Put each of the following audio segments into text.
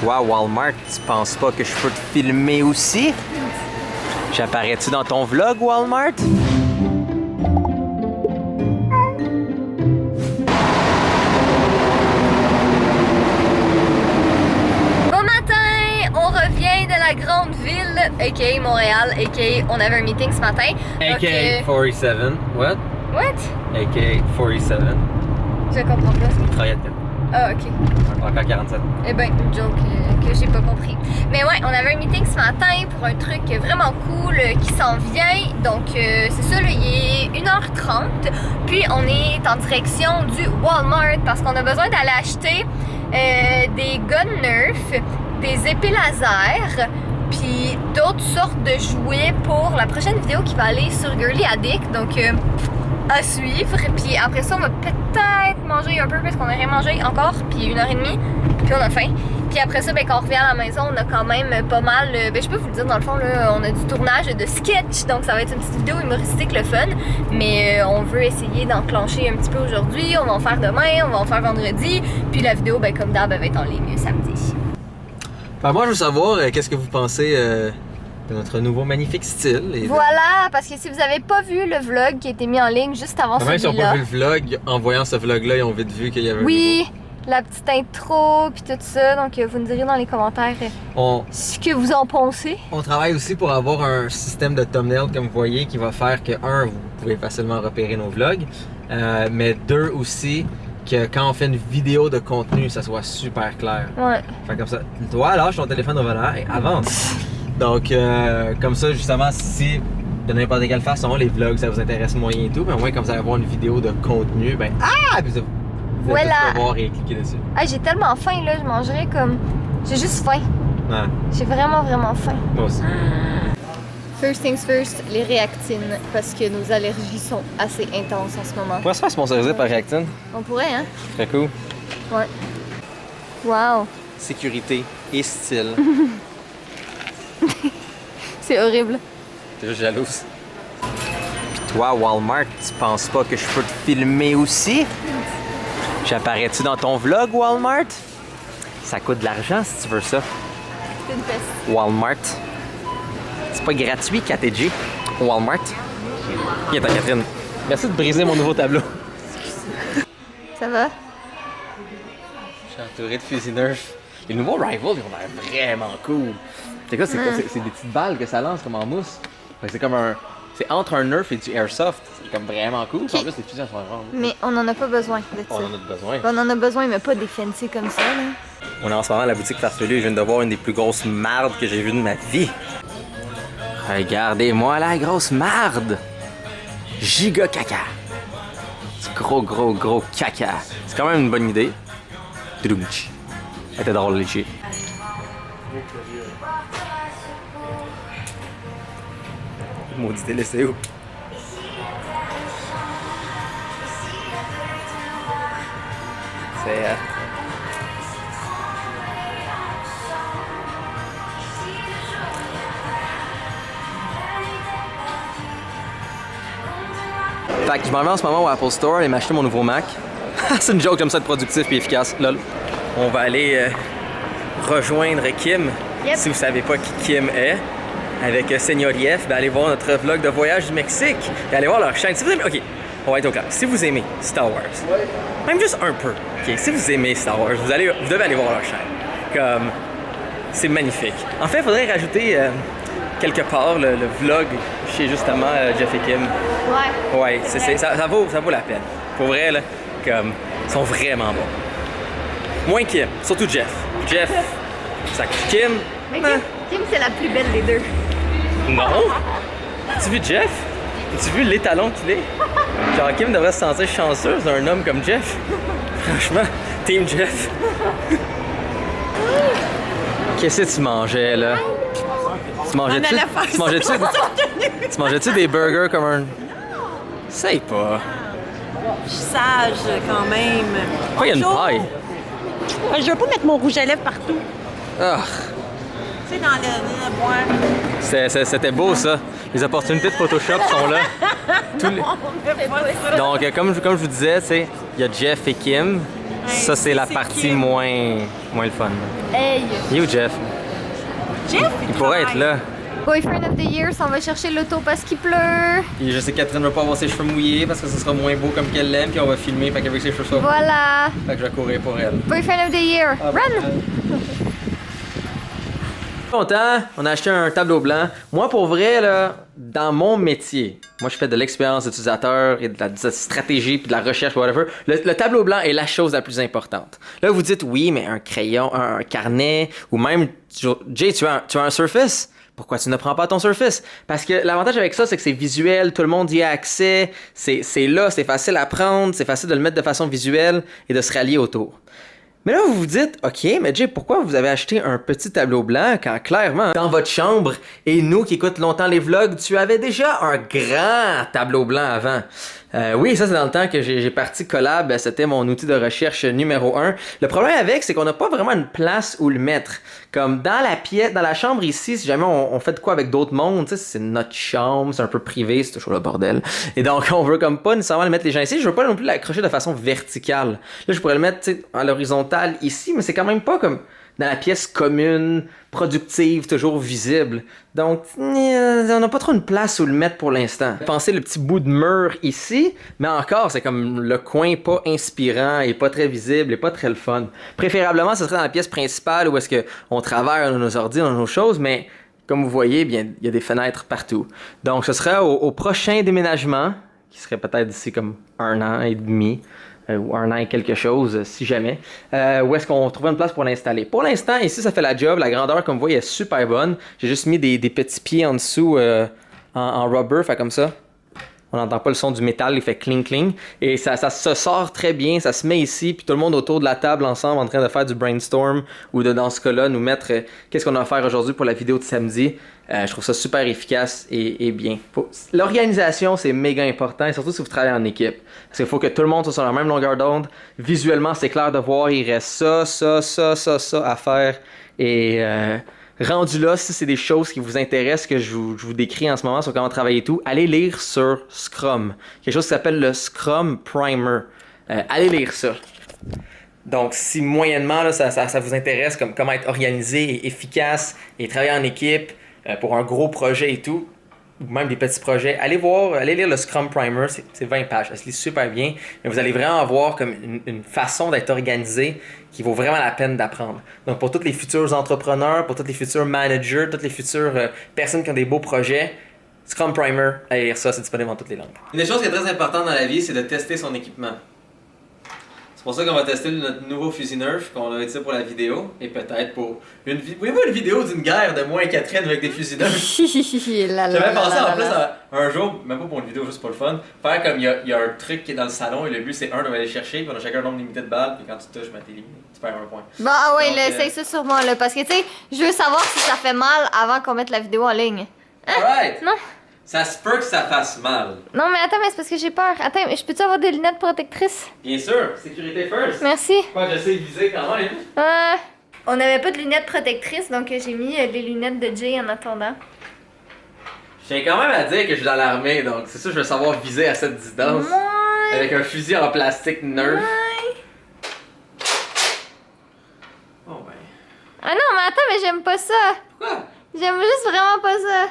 Toi, Walmart, tu penses pas que je peux te filmer aussi? J'apparais-tu dans ton vlog, Walmart? Bon matin! On revient de la grande ville, a.k.a. Montréal, a.k.a. on avait un meeting ce matin. A.k.a. 47. What? What? A.k.a. 47. Je comprends pas. 37. Ah, ok. Encore 47. Eh ben, une joke que j'ai pas compris. Mais ouais, on avait un meeting ce matin pour un truc vraiment cool qui s'en vient. Donc, c'est ça, là, il est 1h30. Puis, on est en direction du Walmart parce qu'on a besoin d'aller acheter des guns Nerf, des épées laser, puis d'autres sortes de jouets pour la prochaine vidéo qui va aller sur Girly Addict. Donc, à suivre. Puis après ça, on va peut-être manger un peu parce qu'on aurait mangé encore, puis 1h30, puis on a faim. Puis après ça, ben, quand on revient à la maison, on a quand même pas mal. Ben, je peux vous le dire, dans le fond, là, on a du tournage de sketch, donc ça va être une petite vidéo humoristique, le fun. Mais on veut essayer d'enclencher un petit peu aujourd'hui. On va en faire demain, on va en faire vendredi. Puis la vidéo, ben, comme d'hab, elle va être en ligne samedi. Ben, moi, je veux savoir, qu'est-ce que vous pensez de notre nouveau magnifique style. Et voilà, parce que si vous avez pas vu le vlog qui a été mis en ligne juste avant celui-là... Même si on n'a pas vu le vlog, en voyant ce vlog-là, ils ont vite vu qu'il y avait oui, la petite intro, puis tout ça. Donc, vous nous direz dans les commentaires ce que vous en pensez. On travaille aussi pour avoir un système de thumbnail, comme vous voyez, qui va faire que, un, vous pouvez facilement repérer nos vlogs, mais deux, aussi, que quand on fait une vidéo de contenu, ça soit super clair. Ouais. Fait comme ça. Toi, lâche ton téléphone au volant et avance. Donc, comme ça, justement, si de n'importe quelle façon, les vlogs, ça vous intéresse moyen et tout, mais au moins, comme vous allez avoir une vidéo de contenu, ben, puis vous allez tout voir et cliquer dessus. Ah, j'ai tellement faim, là, je mangerais comme... J'ai juste faim. Ouais. J'ai vraiment, vraiment faim. Moi aussi. First things first, les réactines, parce que nos allergies sont assez intenses en ce moment. On pourrait se faire sponsoriser par Réactine. On pourrait, hein? Très cool. Ouais. Wow. Sécurité et style. C'est horrible. T'es juste jalouse. Pis toi, Walmart, tu penses pas que je peux te filmer aussi? J'apparais-tu dans ton vlog, Walmart? Ça coûte de l'argent si tu veux ça. C'est une peste. Walmart. C'est pas gratuit, KTG. Walmart. Viens, Catherine. Merci de briser mon nouveau tableau. Ça va? Je suis entouré de fusils Nerf. Les nouveaux Rivals, ils ont l'air vraiment cool. C'est quoi? C'est des petites balles que ça lance comme en mousse. C'est comme un... C'est entre un Nerf et du Airsoft. C'est comme vraiment cool. Okay. En plus, les fusils sont vraiment... Mais on en a pas besoin de ça. On en a besoin. On en a besoin, mais pas des fancy comme ça, là. On est en ce moment à la boutique Farfelu et je viens de voir une des plus grosses mardes que j'ai vues de ma vie. Regardez-moi la grosse marde! Giga caca! C'est gros caca. C'est quand même une bonne idée. Tudumch. Elle était drôle, léger. Maudit délaissé où? C'est... Fait que je m'en vais en ce moment au Apple Store et m'acheter mon nouveau Mac. C'est une joke, j'aime ça être productif et efficace, lol. On va aller rejoindre Kim. Yep. Si vous savez pas qui Kim est, avec Señorieff, ben allez voir notre vlog de voyage du Mexique et allez voir leur chaîne. Si vous aimez, ok, on va être au clair. Si vous aimez Star Wars, même juste un peu, ok, si vous aimez Star Wars, vous devez aller voir leur chaîne. Comme, c'est magnifique. En fait, il faudrait rajouter quelque part le vlog chez justement Jeff et Kim. Ouais. Ouais, ça vaut la peine. Pour vrai, là, comme, ils sont vraiment bons. Moins Kim, surtout Jeff. Jeff, ça Kim. Mais Kim, c'est la plus belle des deux. Non! As-tu vu Jeff? As-tu vu l'étalon qu'il est? Genre, Kim devrait se sentir chanceuse d'un homme comme Jeff. Franchement, Team Jeff. Qu'est-ce que tu mangeais, là? Tu mangeais-tu des burgers comme un... Sais pas. Je suis sage quand même. Pourquoi il y a une paille? Je veux pas mettre mon rouge à lèvres partout. Ah, Tu sais, dans le bois. c'était beau, ça. Les opportunités de Photoshop sont là. Donc, comme je vous disais, tu sais, il y a Jeff et Kim. Ça, c'est la partie Kim. moins le fun. Hey! Il est où, Jeff? Jeff, Il pourrait être là. Boyfriend of the year, on va chercher l'auto parce qu'il pleut. Et je sais que Catherine veut pas avoir ses cheveux mouillés parce que ce sera moins beau comme qu'elle l'aime, puis on va filmer, fait qu'elle veut que ses cheveux soient beaux. Voilà. Fait que je vais courir pour elle. Boyfriend of the year. Run! Content, on a acheté un tableau blanc. Moi, pour vrai, là, dans mon métier, moi, je fais de l'expérience utilisateur et de la stratégie puis de la recherche, whatever. Le tableau blanc est la chose la plus importante. Là, vous dites, oui, mais un crayon, un carnet, ou même, Jay, tu as un Surface? Pourquoi tu ne prends pas ton Surface? Parce que l'avantage avec ça, c'est que c'est visuel, tout le monde y a accès, c'est là, c'est facile à prendre, c'est facile de le mettre de façon visuelle et de se rallier autour. Mais là, vous vous dites, OK, mais Jay, pourquoi vous avez acheté un petit tableau blanc quand clairement, dans votre chambre, et nous qui écoutent longtemps les vlogs, tu avais déjà un grand tableau blanc avant? Oui, ça c'est dans le temps que j'ai parti Collab, c'était mon outil de recherche numéro 1. Le problème avec, c'est qu'on n'a pas vraiment une place où le mettre. Comme dans la pièce, dans la chambre ici, si jamais on fait de quoi avec d'autres mondes, tu sais, c'est notre chambre, c'est un peu privé, c'est toujours le bordel. Et donc on veut comme pas nécessairement le mettre les gens ici, je veux pas non plus l'accrocher de façon verticale. Là, je pourrais le mettre, tu sais, à l'horizontale ici, mais c'est quand même pas comme dans la pièce commune, productive, toujours visible. Donc, on n'a pas trop une place où le mettre pour l'instant. Pensez le petit bout de mur ici, mais encore, c'est comme le coin pas inspirant et pas très visible et pas très le fun. Préférablement, ce serait dans la pièce principale où est-ce qu'on travaille dans nos ordi, dans nos choses, mais comme vous voyez, bien, il y a des fenêtres partout. Donc, ce sera au prochain déménagement, qui serait peut-être d'ici comme 1 an et demi, ou 1 an et quelque chose, si jamais, où est-ce qu'on trouve une place pour l'installer. Pour l'instant, ici, ça fait la job. La grandeur, comme vous voyez, est super bonne. J'ai juste mis des petits pieds en dessous en rubber, fait comme ça. On n'entend pas le son du métal, il fait cling cling. Et ça se sort très bien, ça se met ici, puis tout le monde autour de la table ensemble en train de faire du brainstorm ou de, dans ce cas-là, nous mettre qu'est-ce qu'on a à faire aujourd'hui pour la vidéo de samedi. Je trouve ça super efficace et bien. L'organisation, c'est méga important, et surtout si vous travaillez en équipe. Parce qu'il faut que tout le monde soit sur la même longueur d'onde. Visuellement, c'est clair de voir, il reste ça à faire. Et rendu là, si c'est des choses qui vous intéressent, que je vous décris en ce moment sur comment travailler et tout, allez lire sur Scrum. Quelque chose qui s'appelle le Scrum Primer. Allez lire ça. Donc, si moyennement là, ça vous intéresse, comme comment être organisé et efficace et travailler en équipe pour un gros projet et tout, ou même des petits projets, allez lire le Scrum Primer, c'est 20 pages, ça se lit super bien, mais vous allez vraiment avoir comme une façon d'être organisé qui vaut vraiment la peine d'apprendre. Donc pour tous les futurs entrepreneurs, pour tous les futurs managers, toutes les futures personnes qui ont des beaux projets, Scrum Primer, allez lire ça, c'est disponible dans toutes les langues. Une des choses qui est très importante dans la vie, c'est de tester son équipement. C'est pour ça qu'on va tester notre nouveau fusil Nerf qu'on a utilisé pour la vidéo et peut-être pour une vidéo d'une guerre de moi et Catherine avec des fusils Nerf. J'avais pensé en plus un jour, même pas pour une vidéo juste pour le fun, faire comme il y a un truc qui est dans le salon et le but c'est de aller chercher, puis on a chacun un nombre limité de balles, puis quand tu touches, t'es éliminé, tu perds un point. Bon, ah ouais, essaye ça sur moi là, parce que tu sais, je veux savoir si ça fait mal avant qu'on mette la vidéo en ligne. Hein? Alright! Non? Ça se peut que ça fasse mal. Non, mais attends, mais c'est parce que j'ai peur. Attends, je peux-tu avoir des lunettes protectrices? Bien sûr, sécurité first. Merci. Quoi, j'essaie de viser quand même. On n'avait pas de lunettes protectrices, donc j'ai mis les lunettes de Jay en attendant. Je tiens quand même à dire que je suis dans l'armée, donc c'est sûr que je veux savoir viser à cette distance. Ouais. Avec un fusil en plastique Nerf. Ouais. Oh ben. Ah non, mais attends, mais j'aime pas ça. Pourquoi? J'aime juste vraiment pas ça.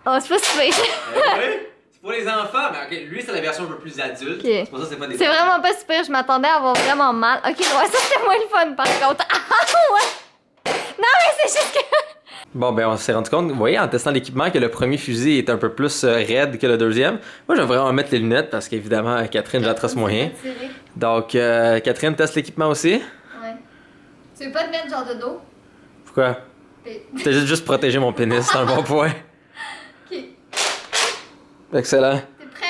Oh, c'est pas super. Oui, c'est pour les enfants, mais ok, lui c'est la version un peu plus adulte. Ok. C'est pour ça que c'est pas des C'est vraiment pas super, je m'attendais à avoir vraiment mal. Ok, ouais, ça c'était moins le fun par contre. Ah ouais! Non, mais c'est juste que. Bon, ben on s'est rendu compte, vous voyez, en testant l'équipement, que le premier fusil est un peu plus raide que le deuxième. Moi, je vais vraiment mettre les lunettes parce qu'évidemment, Catherine, j'attrace moyen. Donc, Catherine teste l'équipement aussi. Ouais. Tu veux pas te mettre genre de dos? Pourquoi? T'as juste protégé mon pénis, c'est un bon point. Ok. Excellent. T'es prêt?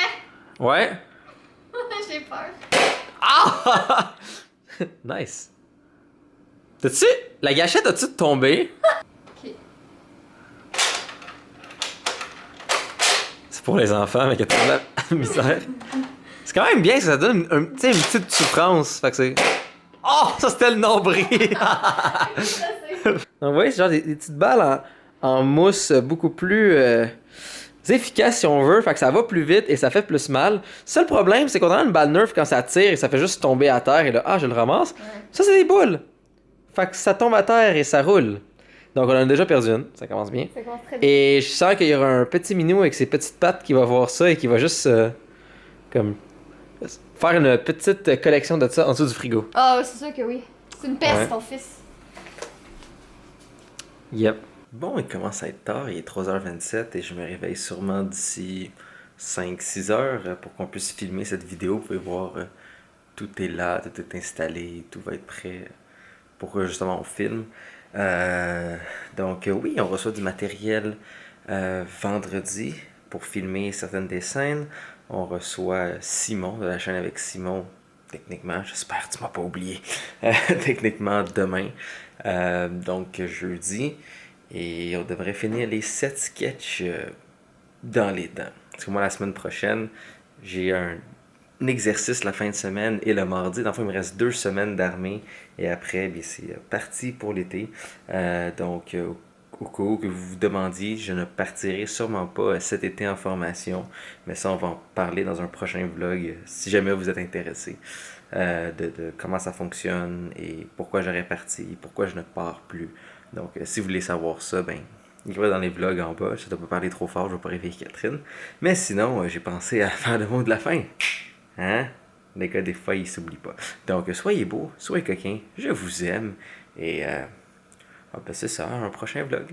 Ouais. J'ai peur. Ah! Nice. T'as-tu... La gâchette a-tu tombé? Ok. C'est pour les enfants, mais qui a trop la misère. C'est quand même bien que ça donne une petite souffrance. Fait que c'est... Oh! Ça, c'était le nombril! Donc, vous voyez, c'est genre des petites balles en mousse beaucoup plus efficace si on veut, fait que ça va plus vite et ça fait plus mal. Seul problème, c'est qu'on a une balle nerf quand ça tire et ça fait juste tomber à terre et là, je le ramasse. Ouais. Ça, c'est des boules. Fait que ça tombe à terre et ça roule. Donc, on en a déjà perdu une. Ça commence bien. Ça commence très bien. Et je sens qu'il y aura un petit minou avec ses petites pattes qui va voir ça et qui va juste, comme, faire une petite collection de ça en dessous du frigo. Ah, c'est sûr que oui. C'est une peste, Ouais. ton fils. Yep. Bon, il commence à être tard, il est 3h27 et je me réveille sûrement d'ici 5-6 heures pour qu'on puisse filmer cette vidéo. Vous pouvez voir, tout est là, tout est installé, tout va être prêt pour que justement on filme. Donc oui, on reçoit du matériel vendredi pour filmer certaines des scènes. On reçoit Simon de la chaîne avec Simon, techniquement, j'espère que tu m'as pas oublié, techniquement demain, donc jeudi. Et on devrait finir les 7 sketchs dans les temps. Parce que moi, la semaine prochaine, j'ai un exercice la fin de semaine et le mardi. Dans le fond, il me reste 2 semaines d'armée. Et après, bien, c'est parti pour l'été. Donc, au cas où que vous vous demandiez, je ne partirai sûrement pas cet été en formation. Mais ça, on va en parler dans un prochain vlog, si jamais vous êtes intéressé. De comment ça fonctionne et pourquoi j'aurais parti, pourquoi je ne pars plus. Donc, si vous voulez savoir ça, ben, écrivez dans les vlogs en bas. Je ne dois pas parler trop fort, je ne vais pas réveiller Catherine. Mais sinon, j'ai pensé à faire le mot de la fin. Hein? Les gars, des fois, ils ne s'oublient pas. Donc, soyez beaux, soyez coquins, je vous aime. Et, c'est ça, un prochain vlog.